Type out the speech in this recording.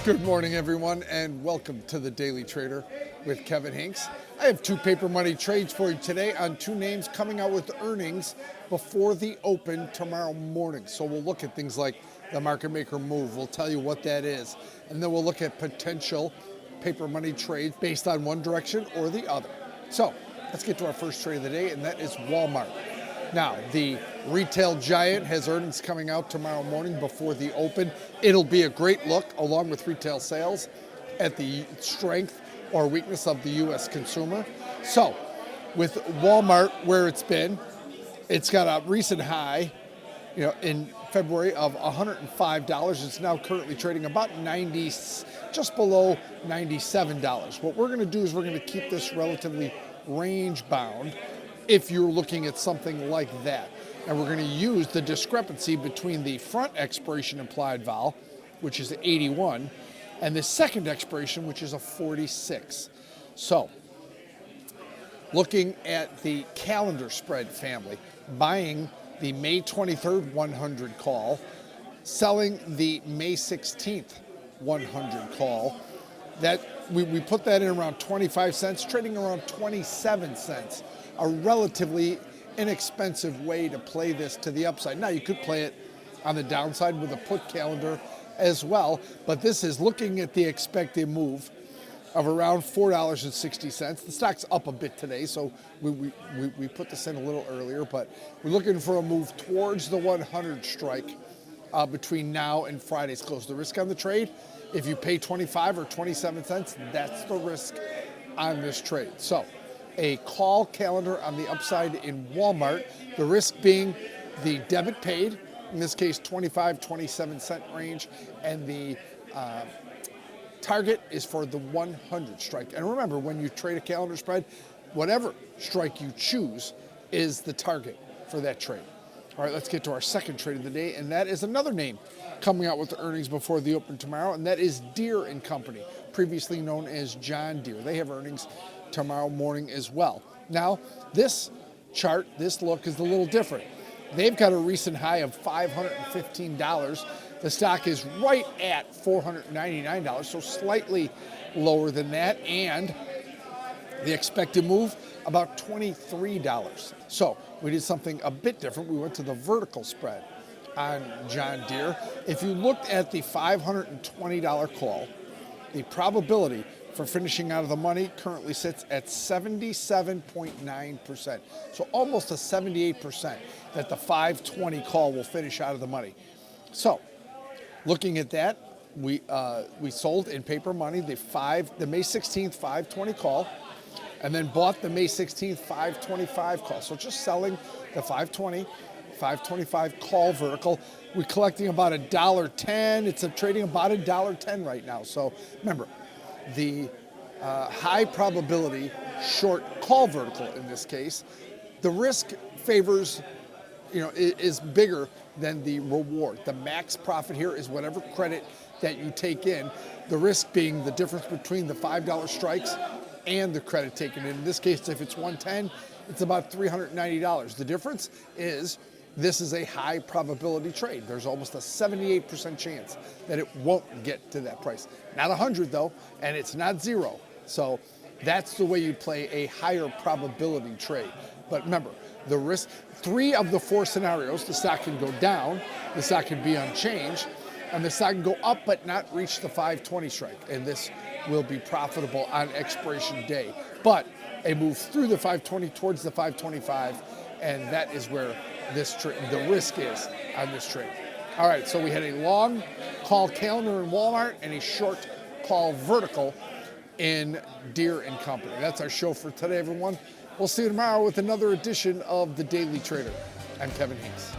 Good morning, everyone, and welcome to the Daily Trader with Kevin Hincks. I have two paper money trades for you today on two names coming out with earnings before the open tomorrow morning. So we'll look at things like the market maker move. We'll tell you what that is. And then we'll look at potential paper money trades based on one direction or the other. So let's get to our first trade of the day, and that is Walmart. Now, the retail giant has earnings coming out tomorrow morning before the open. It'll be a great look, along with retail sales, at the strength or weakness of the U.S. consumer. So, with Walmart where it's been, it's got a recent high, in February of $105. It's now currently trading about just below $97. What we're going to do is we're going to keep this relatively range bound if you're looking at something like that. And we're going to use the discrepancy between the front expiration implied vol, which is 81, and the second expiration, which is a 46. So, looking at the calendar spread family, buying the May 23rd 100 call, selling the May 16th 100 call, that we put that in around 25 cents, trading around 27 cents. A relatively inexpensive way to play this to the upside. Now, you could play it on the downside with a put calendar as well, but this is looking at the expected move of around $4.60. The stock's up a bit today, so we put this in a little earlier, but we're looking for a move towards the 100 strike between now and Friday's close. The risk on the trade, if you pay 25 or 27 cents, that's the risk on this trade. So, a call calendar on the upside in Walmart, the risk being the debit paid, in this case 27 cent range, and the target is for the 100 strike. And remember, when you trade a calendar spread, whatever strike you choose is the target for that trade. All right, let's get to our second trade of the day, and that is another name coming out with the earnings before the open tomorrow, and that is Deere Company, previously known as John Deere. They have earnings tomorrow morning as well. Now, this chart, this look is a little different. They've got a recent high of $515. The stock is right at $499, so slightly lower than that, and the expected move about $23. So we did something a bit different. We went to the vertical spread on John Deere. If you looked at the $520 call, the probability for finishing out of the money currently sits at 77.9%. So almost a 78% that the 520 call will finish out of the money. So looking at that, we sold in paper money the May 16th 520 call, and then bought the May 16th 525 call. So just selling the 520, 525 call vertical. We're collecting about $1.10. It's trading about $1.10 right now. So remember, the high probability short call vertical in this case, the risk favors, is bigger than the reward. The max profit here is whatever credit that you take in, the risk being the difference between the $5 strikes and the credit taken in. In this case, if it's 110, it's about $390. The difference is this is a high probability trade. There's almost a 78% chance that it won't get to that price. Not 100 though, and it's not 0. So that's the way you play a higher probability trade. But remember, the risk, 3 of the 4 scenarios, the stock can go down, the stock can be unchanged, and the stock can go up but not reach the 520 strike. And this will be profitable on expiration day. But a move through the 520 towards the 525, and that is where the risk is on this trade. All right, so we had a long call calendar in Walmart and a short call vertical in Deere Company. That's our show for today, everyone. We'll see you tomorrow with another edition of the Daily Trader. I'm Kevin Hincks.